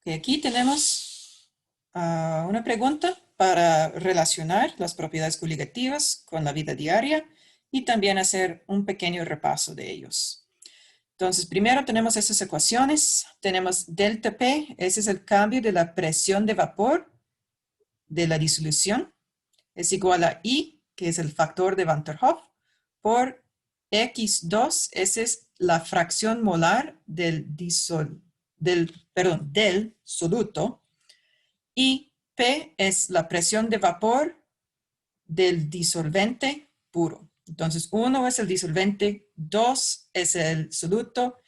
Okay, aquí tenemos una pregunta para relacionar las propiedades coligativas con la vida diaria y también hacer un pequeño repaso de ellos. Entonces, primero tenemos esas ecuaciones. Tenemos delta P, ese es el cambio de la presión de vapor de la disolución. Es igual a I, que es el factor de Van der Hoff, por X2, esa es la fracción molar del soluto, y P es la presión de vapor del disolvente puro. Entonces, 1 es el disolvente, 2 es el soluto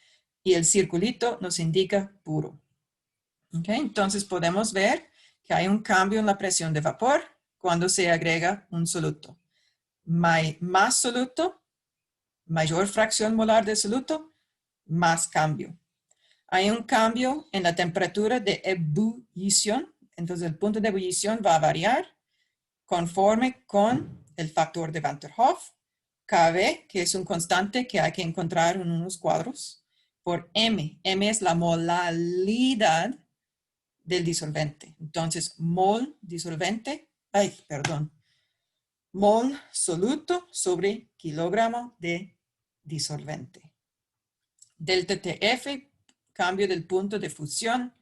y el circulito nos indica puro. ¿Okay? Entonces, podemos ver que hay un cambio en la presión de vapor cuando se agrega un soluto. Más soluto, mayor fracción molar de soluto, más cambio. Hay un cambio en la temperatura de ebullición, entonces el punto de ebullición va a variar conforme con el factor de Van der Hoff, Kb, que es un constante que hay que encontrar en unos cuadros, por M. M es la molalidad del disolvente. Entonces, mol mol soluto sobre kilogramo de disolvente. Delta TF, cambio del punto de fusión,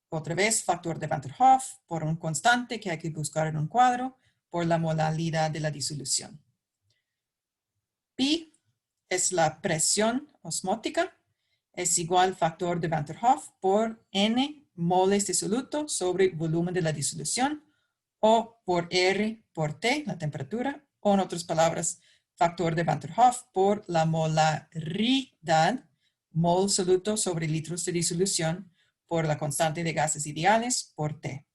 otra vez factor de Van der Hoff, por un constante que hay que buscar en un cuadro, por la molalidad de la disolución. Pi es la presión osmótica, es igual factor de Van der Hoff por N moles de soluto sobre volumen de la disolución, o por R por T, la temperatura, o en otras palabras, factor de Van der Hoff por la molaridad, mol soluto sobre litros de disolución, por la constante de gases ideales, por T.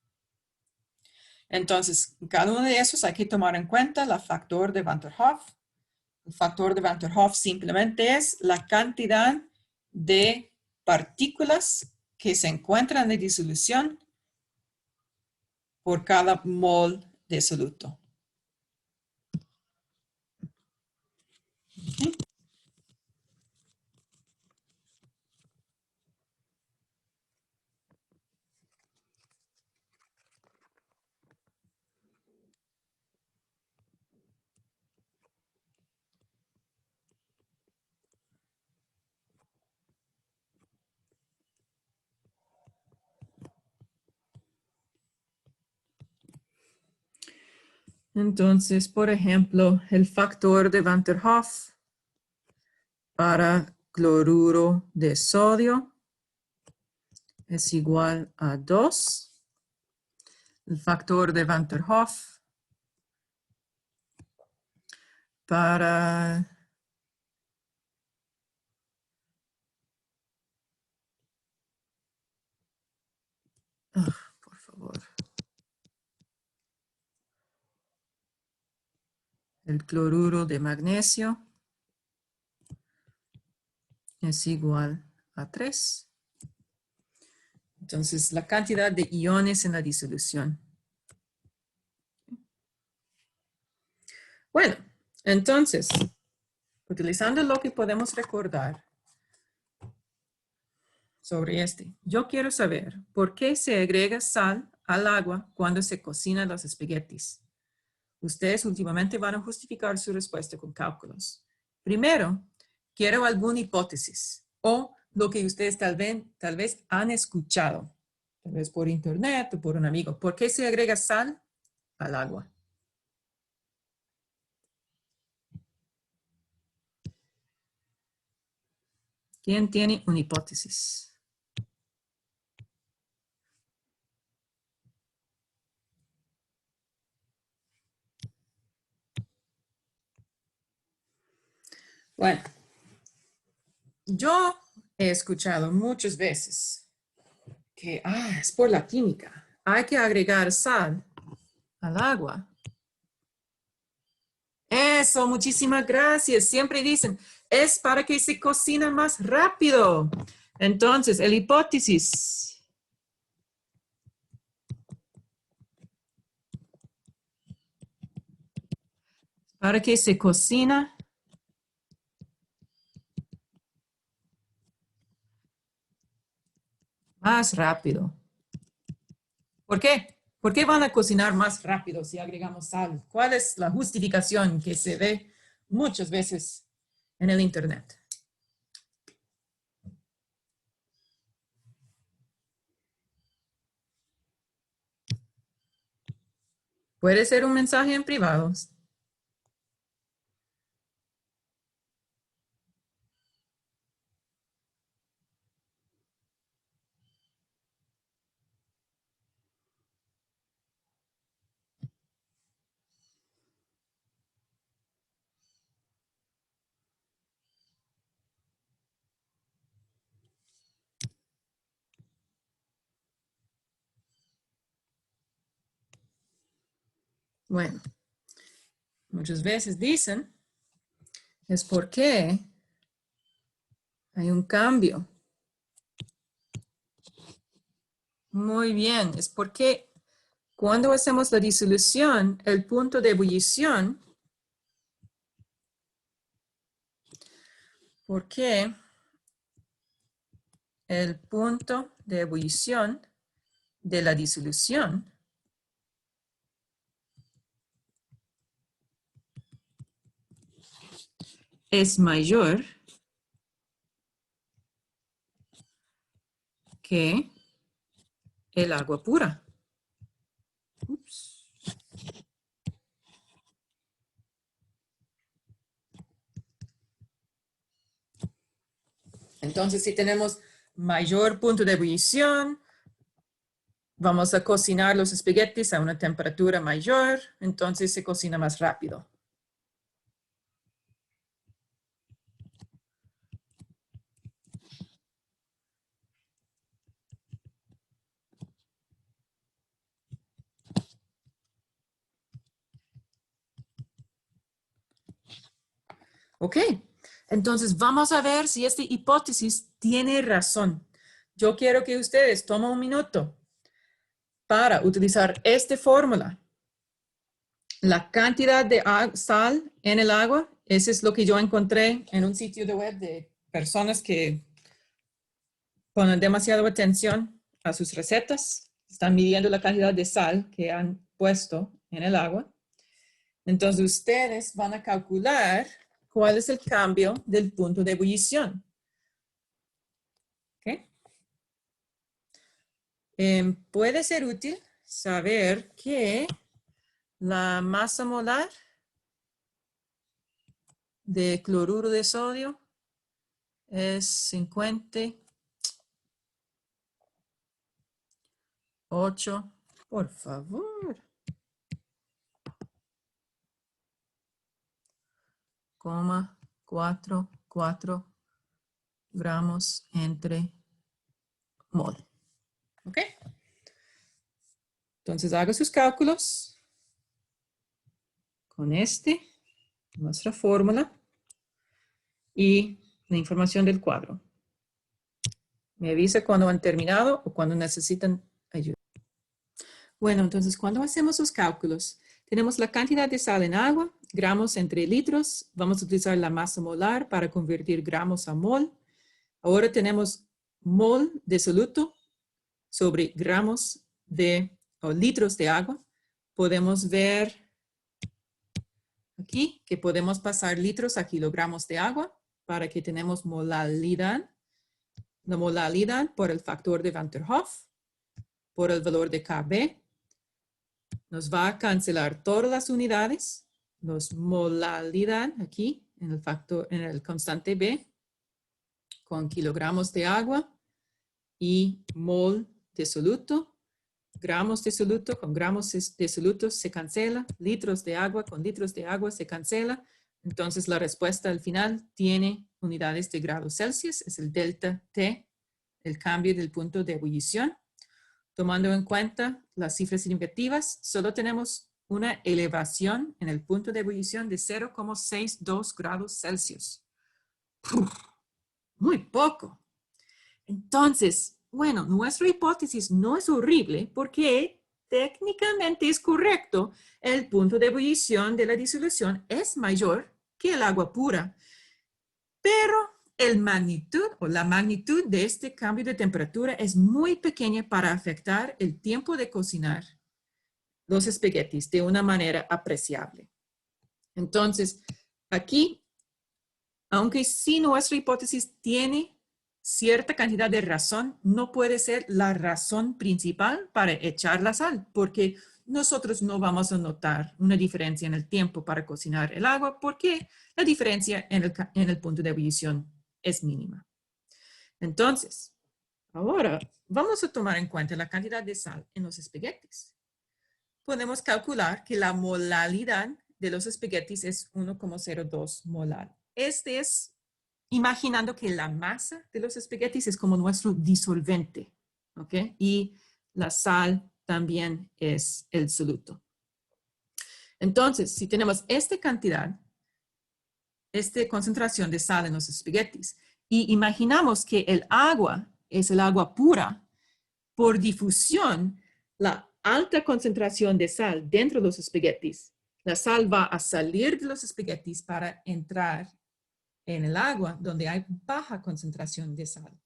Entonces, cada uno de esos hay que tomar en cuenta la factor de Van der Hoff. El factor de Van der Hoff simplemente es la cantidad de partículas que se encuentran en la disolución por cada mol de soluto. ¿Okay? Entonces, por ejemplo, el factor de Van der Hoff para cloruro de sodio es igual a 2. El factor de Van der Hoff para por favor. El cloruro de magnesio es igual a 3. Entonces, la cantidad de iones en la disolución. Bueno, entonces, utilizando lo que podemos recordar sobre yo quiero saber por qué se agrega sal al agua cuando se cocinan los espaguetis. Ustedes últimamente van a justificar su respuesta con cálculos. Primero, quiero alguna hipótesis o lo que ustedes tal vez han escuchado, tal vez por internet o por un amigo. ¿Por qué se agrega sal al agua? ¿Quién tiene una hipótesis? Bueno, yo he escuchado muchas veces que es por la química. Hay que agregar sal al agua. Eso, muchísimas gracias. Siempre dicen, es para que se cocina más rápido. Entonces, la hipótesis. Para que se cocina más rápido. ¿Por qué? ¿Por qué van a cocinar más rápido si agregamos sal? ¿Cuál es la justificación que se ve muchas veces en el internet? Puede ser un mensaje en privado. Bueno, muchas veces dicen, es porque hay un cambio. Muy bien, es porque cuando hacemos la disolución, el punto de ebullición, porque el punto de ebullición de la disolución es mayor que el agua pura. Ups. Entonces, si tenemos mayor punto de ebullición, vamos a cocinar los espaguetis a una temperatura mayor, entonces se cocina más rápido. Ok, entonces vamos a ver si esta hipótesis tiene razón. Yo quiero que ustedes tomen un minuto para utilizar esta fórmula. La cantidad de sal en el agua, eso es lo que yo encontré en un sitio de web de personas que ponen demasiada atención a sus recetas. Están midiendo la cantidad de sal que han puesto en el agua. Entonces ustedes van a calcular cuál es el cambio del punto de ebullición. ¿Okay? Puede ser útil saber que la masa molar de cloruro de sodio es 58, por favor, 0,44 gramos entre mol. ¿Ok? Entonces haga sus cálculos con nuestra fórmula y la información del cuadro. Me avisa cuando han terminado o cuando necesitan ayuda. Bueno, entonces cuando hacemos los cálculos, tenemos la cantidad de sal en agua, gramos entre litros. Vamos a utilizar la masa molar para convertir gramos a mol. Ahora tenemos mol de soluto sobre gramos o litros de agua. Podemos ver aquí que podemos pasar litros a kilogramos de agua para que tenemos molalidad. La molalidad por el factor de Van der Hoff, por el valor de Kb. Nos va a cancelar todas las unidades, los molalidad aquí en el constante B, con kilogramos de agua y mol de soluto. Gramos de soluto con gramos de soluto se cancela, litros de agua con litros de agua se cancela. Entonces la respuesta al final tiene unidades de grados Celsius, es el delta T, el cambio del punto de ebullición. Tomando en cuenta las cifras significativas, solo tenemos una elevación en el punto de ebullición de 0,62 grados Celsius. ¡Puf! Muy poco. Entonces, bueno, nuestra hipótesis no es horrible porque técnicamente es correcto. El punto de ebullición de la disolución es mayor que el agua pura. Pero la magnitud de este cambio de temperatura es muy pequeña para afectar el tiempo de cocinar los espaguetis de una manera apreciable. Entonces, aquí, aunque sí nuestra hipótesis tiene cierta cantidad de razón, no puede ser la razón principal para echar la sal, porque nosotros no vamos a notar una diferencia en el tiempo para cocinar el agua, porque la diferencia en el punto de ebullición es mínima. Entonces, ahora vamos a tomar en cuenta la cantidad de sal en los espaguetis. Podemos calcular que la molalidad de los espaguetis es 1,02 molar. Este es imaginando que la masa de los espaguetis es como nuestro disolvente, ¿ok? Y la sal también es el soluto. Entonces, si tenemos esta cantidad, esta concentración de sal en los espaguetis, y imaginamos que el agua es el agua pura, por difusión, la alta concentración de sal dentro de los espaguetis, la sal va a salir de los espaguetis para entrar en el agua donde hay baja concentración de sal.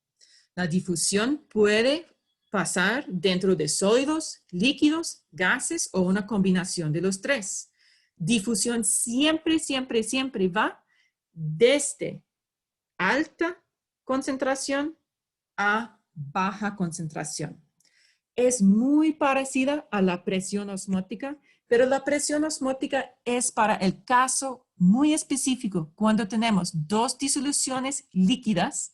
La difusión puede pasar dentro de sólidos, líquidos, gases o una combinación de los tres. Difusión siempre, siempre, siempre va desde alta concentración a baja concentración. Es muy parecida a la presión osmótica, pero la presión osmótica es para el caso muy específico cuando tenemos dos disoluciones líquidas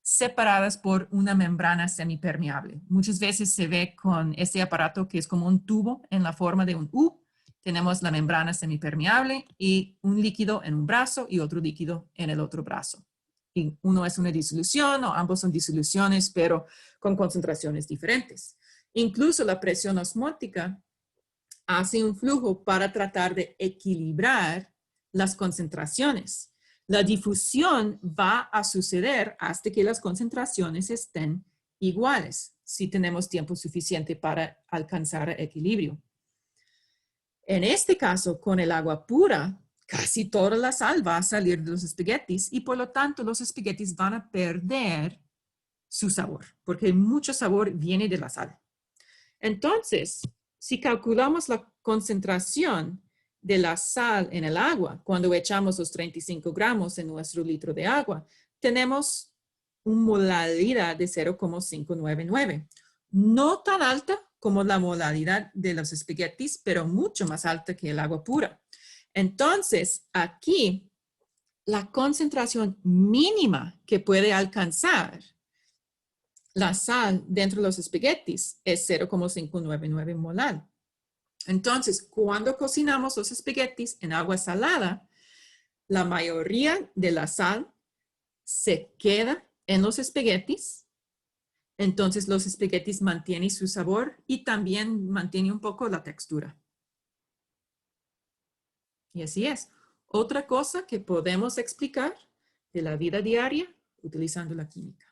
separadas por una membrana semipermeable. Muchas veces se ve con este aparato que es como un tubo en la forma de un U. Tenemos la membrana semipermeable y un líquido en un brazo y otro líquido en el otro brazo. Y uno es una disolución o ambos son disoluciones, pero con concentraciones diferentes. Incluso la presión osmótica hace un flujo para tratar de equilibrar las concentraciones. La difusión va a suceder hasta que las concentraciones estén iguales, si tenemos tiempo suficiente para alcanzar equilibrio. En este caso, con el agua pura, casi toda la sal va a salir de los espaguetis y por lo tanto los espaguetis van a perder su sabor, porque mucho sabor viene de la sal. Entonces, si calculamos la concentración de la sal en el agua, cuando echamos los 35 gramos en nuestro litro de agua, tenemos una molalidad de 0,599. No tan alta como la molalidad de los espaguetis, pero mucho más alta que el agua pura. Entonces, aquí, la concentración mínima que puede alcanzar la sal dentro de los espaguetis es 0,599 molar. Entonces, cuando cocinamos los espaguetis en agua salada, la mayoría de la sal se queda en los espaguetis. Entonces, los espaguetis mantienen su sabor y también mantienen un poco la textura. Y así es. Otra cosa que podemos explicar de la vida diaria utilizando la química.